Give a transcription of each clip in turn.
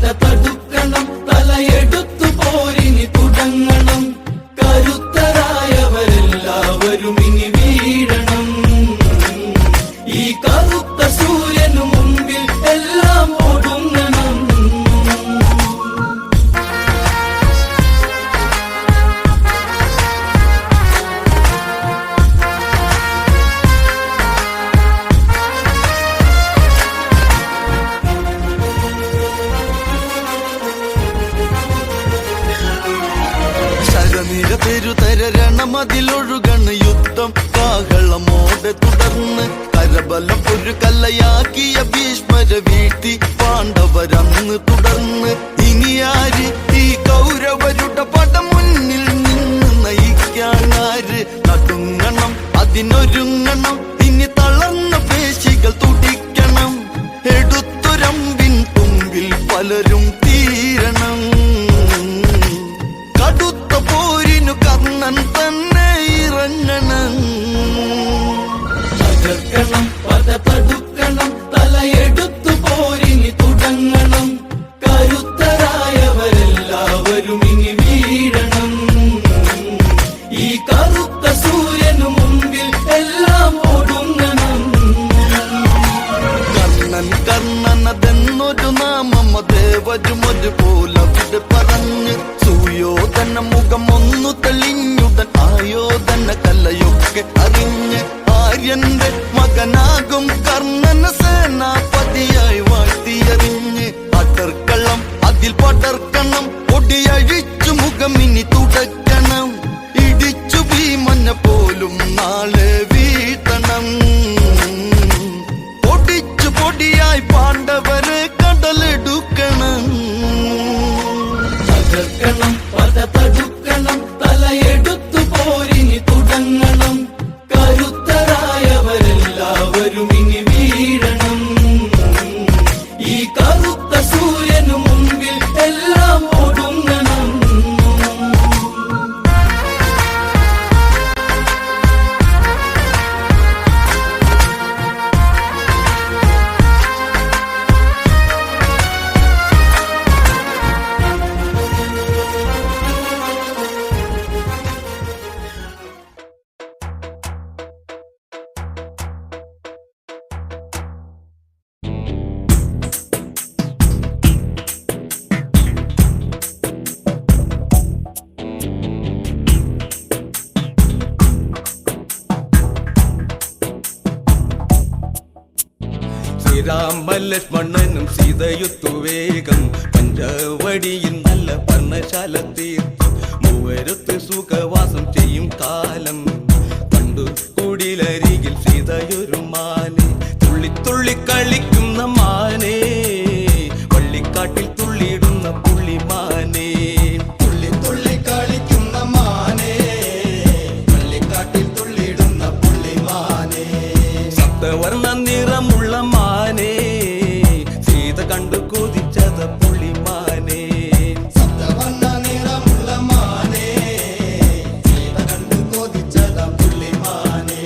പത തടുക്കണം, തലയെടുത്തു പോരിനി തുടങ്ങണം. കരുത്തരായവരെല്ലാവരും ഇനി വീഴണം. ഈ കറുത്ത സൂര്യനു മുമ്പിൽ എല്ലാം ഒടുങ്ങണം. ശരനിര പെരുതര രണമതിലൊഴുകണ് യുദ്ധം കാഹളമോടെ തുടർന്ന്. കരബലം ഒരു കല്ലയാക്കിയ ഭീഷ്മര വീഴ്ത്തി പാണ്ഡവരന്ന് തുടർന്ന്. ഇനിയാര് ഈ കൗരവരുടെ പടം മുന്നിൽ നിന്ന് നയിക്കാനാര്? നടുങ്ങണം, അതിനൊരുങ്ങണം, ഇനി തളർന്ന പേശികൾ തുടിക്കണം. എടുത്തൊരമ്പിൻ തുമ്പിൽ പലരും തീരണം. കടുത്ത പോരിനു കർണൻ തന്നെ ഇറങ്ങണം. തകർക്കണം, പത തടുക്കണം, തലയെടുത്തു പോരിനി തുടങ്ങണം. കരുത്തരായവരെല്ലാവരും ഇനി വീഴണം. ഈ കറുത്ത സൂര്യനു മുമ്പിൽ എല്ലാം ഒടുങ്ങണം. കർണൻ കർണനതെന്നൊരു നാമം ദേവരും ഒരുപോലെ പറഞ്ഞ്. സുയോധന മുഖം ഒന്നു തെളിഞ്ഞുടൻ ആയോധന കലയൊക്കെ അറിഞ്ഞ്. ആര്യന്റെ മകനാകും കർണന സേനാപതിയായി വാഴ്ത്തിയറിഞ്ഞ്. അടർക്കളം അതിൽ പടർക്കണം, ഒടിയഴിച്ചു മുഖമിനി തുടയ്ക്കണം. ഇടിച്ചു ഭീമന പോലും നാളെ വീഴ്ത്തണം. പൊടിച്ചു പൊടിയായി പാണ്ഡവരെ കടലെടുക്കണം. തകർക്കണം, പത തടുക്കണം, തലയെടുത്തു പോരിനി തുടങ്ങണം. കരുത്തരായവരെല്ലാവരും ഇനി വീഴണം. ഈ കറുത്ത സൂര്യനു മുമ്പിൽ എല്ലാം ഒടുങ്ങണം. ശ്രീരാമലക്ഷ്മണനും സീതയുത്തു വേഗം പഞ്ചവടിയിൽ നല്ല പർണശാല തീർത്തു. മൂവരുത്ത് സുഖവാസം ചെയ്യും കാലം കണ്ടു. കുടിലരികിൽ സീതയൊരു മാനെ, തുള്ളി തുള്ളി കളിക്കുന്ന മാനെ, വള്ളിക്കാട്ടിൽ തുള്ളിയിടുന്ന പുള്ളിമാനെ. തുള്ളി തുള്ളി കളിക്കുന്ന മാനെ, വള്ളിക്കാട്ടിൽ തുള്ളിയിടുന്ന പുള്ളിമാനെ. സപ്തവർണ്ണ നിറമുള്ള മാനെ, സീത കണ്ടു കൊതിച്ചത് പുള്ളിമാനെ. സപ്തവർണ്ണ നിറമുള്ള മാനെ, സീത കണ്ടു കൊതിച്ചത് പുള്ളിമാനെ.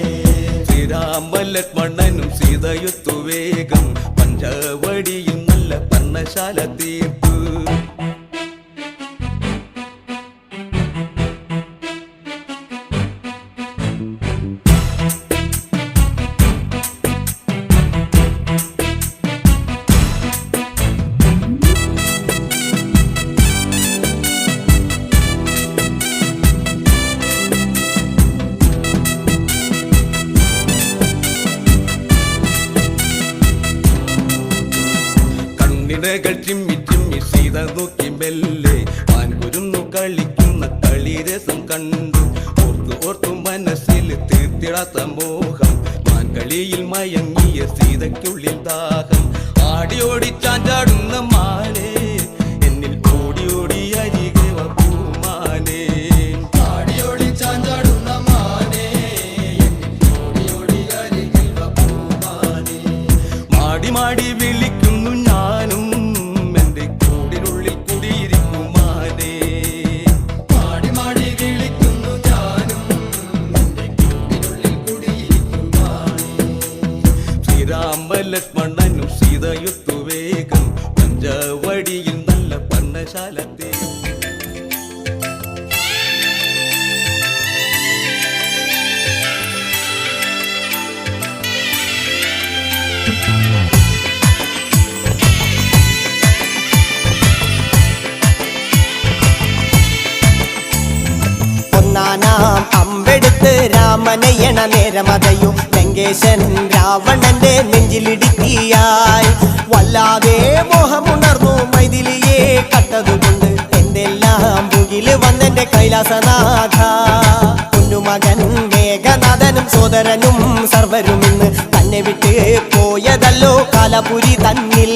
ശ്രീരാമലക്ഷ്മണനും സീതയുത്തു വേഗം പഞ്ചവടിയിൽ നല്ല പർണശാല തീർത്തു. കണ്ണിനകൾ ചിമ്മി ചിമ്മി സീത നോക്കി മെല്ലെ മാൻകുരുന്നു കളിക്കുന്ന കളിരസം കണ്ടു. ഓർത്തു ഓർത്തു മനസ്സിൽ തീർത്തിടാത്ത മോഹം. മാൻകളിയിൽ മയങ്ങിയ സീതയ്ക്കുള്ളിൽ ദാഹം. ആടിയോടി ചാഞ്ചാടുന്ന മാനെ, എന്നിൽ ഓടി ഓടി അരികെ വാ പൂമാനെ. ആടിയോടി ചാഞ്ചാടുന്ന മാനെ, എന്നിൽ ഓടി ഓടി അരികെ വാ പൂമാനെ. മാടി മാടി വിളിക്കുന്നു ഞാനും, എന്റെ കൂടിനുള്ളിൽ കുടിയിരിക്കുമാനെ. മാടി മാടി വിളിക്കുന്നു ഞാനും, എന്റെ കൂടിനുള്ളിൽ കുടിയിരിക്കുമാനെ. ശ്രീരാമലക്ഷ്മണനും സീതയുത്തു വേഗം പഞ്ചവടി വ്രതശാലത്തെ ഒന്നാനാം അമ്പെടുത്ത് രാമനയണ നേരമതയോ ലങ്കേശൻ രാവണന്റെ നെഞ്ചിലിടുക്കിയായി വല്ലാതെ മോഹമുണർന്നു മൈഥിലിയെ കട്ടതുകൊണ്ട് എന്തെല്ലാം പുകില് വന്നെന്റെ കൈലാസനാഥ കുഞ്ഞുമകൻ മേഘനാഥനും സോദരനും സർവരും ഇന്ന് തന്നെ വിട്ട് പോയതല്ലോ കാലപുരി തന്നിൽ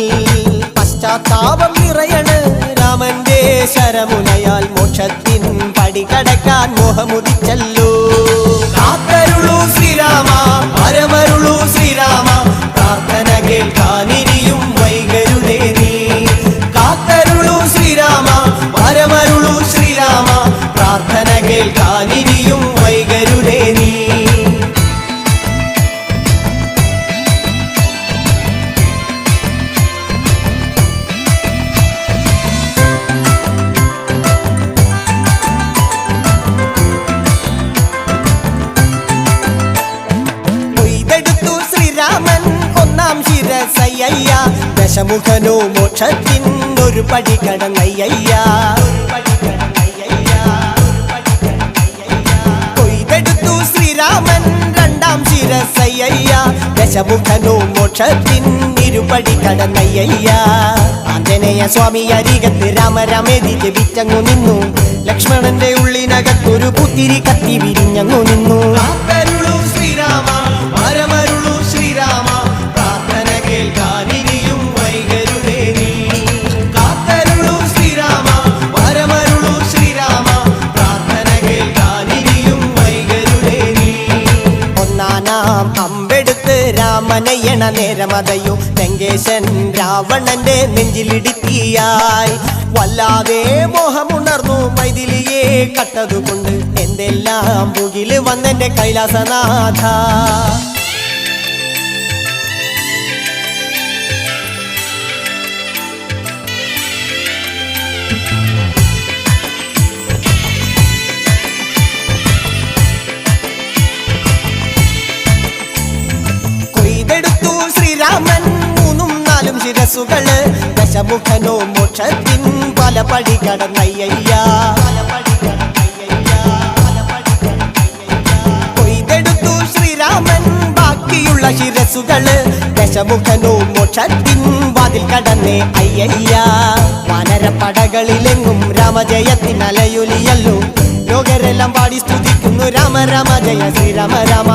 പശ്ചാത്താപം നിറയണ് രാമന്റെ ശരമുനയാൽ മോക്ഷത്തിൻ പടി കടക്കാൻ മോഹമുദിച്ചല്ലോ കാത്തരുളൂ ശ്രീരാമ പരമരുളൂ ശ്രീരാമ പ്രാർത്ഥന കേൾക്കാനിരിയും വൈകരുതേ നീ കാത്തരുളൂ ശ്രീരാമ പരമരുളൂ ശ്രീരാമ പ്രാർത്ഥന കേൾക്കാനിരിയും വൈകരുതേ നീ ശിരസയ്യ ദശമുഖനോ മോക്ഷത്തിൻ ഒരു പടി കടന്നയ്യ കൊയ്തെടുത്തു ശ്രീരാമൻ രണ്ടാം ശിരസയ്യ ദശമുഖനോ മോക്ഷത്തിൻ ഇരുപടി കടന്നയ്യ ആഞ്ജനേയ സ്വാമി അരികത്ത് രാമരാമേതി ജപിച്ചങ്ങു നിന്നു ലക്ഷ്മണന്റെ ഉള്ളിനകത്തൊരു പുത്തിരി കത്തി വിരിഞ്ഞങ്ങു നിന്നു ശ്രീരാമ പരമരുളു ശ്രീരാമ പ്രാർത്ഥന കേൾക്കാനിരിയും വൈകരുതേ നീ കാത്തരുളു ശ്രീരാമ പരമരുളു ശ്രീരാമ പ്രാർത്ഥന കേൾക്കാനിരിയും വൈകരുതേ നീ ഒന്നാനാം അമ്പെടുത്ത് രാമനയണ നേരമതയോ ലങ്കേശൻ രാവണന്റെ നെഞ്ചിലിടുക്കിയായി വല്ലാതെ മോഹമുണർന്നു മൈഥിലിയെ കട്ടതുകൊണ്ട് എന്തെല്ലാം പുകില് വന്നെന്റെ കൈലാസനാഥ കൊയ്തെടുത്തു ശ്രീരാമൻ മൂന്നും നാലും ശിരസുകള് ദശമുഖനോ മോക്ഷത്തിൻ പല പടി കടന്നയ്യ കൊയ്തെടുത്തു ശ്രീരാമൻ ബാക്കിയുള്ള ശിരസുകള് ദശമുഖനോ മോക്ഷത്തിൻ വാതിൽ കടന്നേ അയ്യ വാനരപ്പടകളിലെങ്ങും രാമജയത്തിൻ അലയൊലിയല്ലോ ലോകരെല്ലാം പാടി സ്തുതിക്കുന്നു രാമ രാമ ജയ ശ്രീരാമ രാമ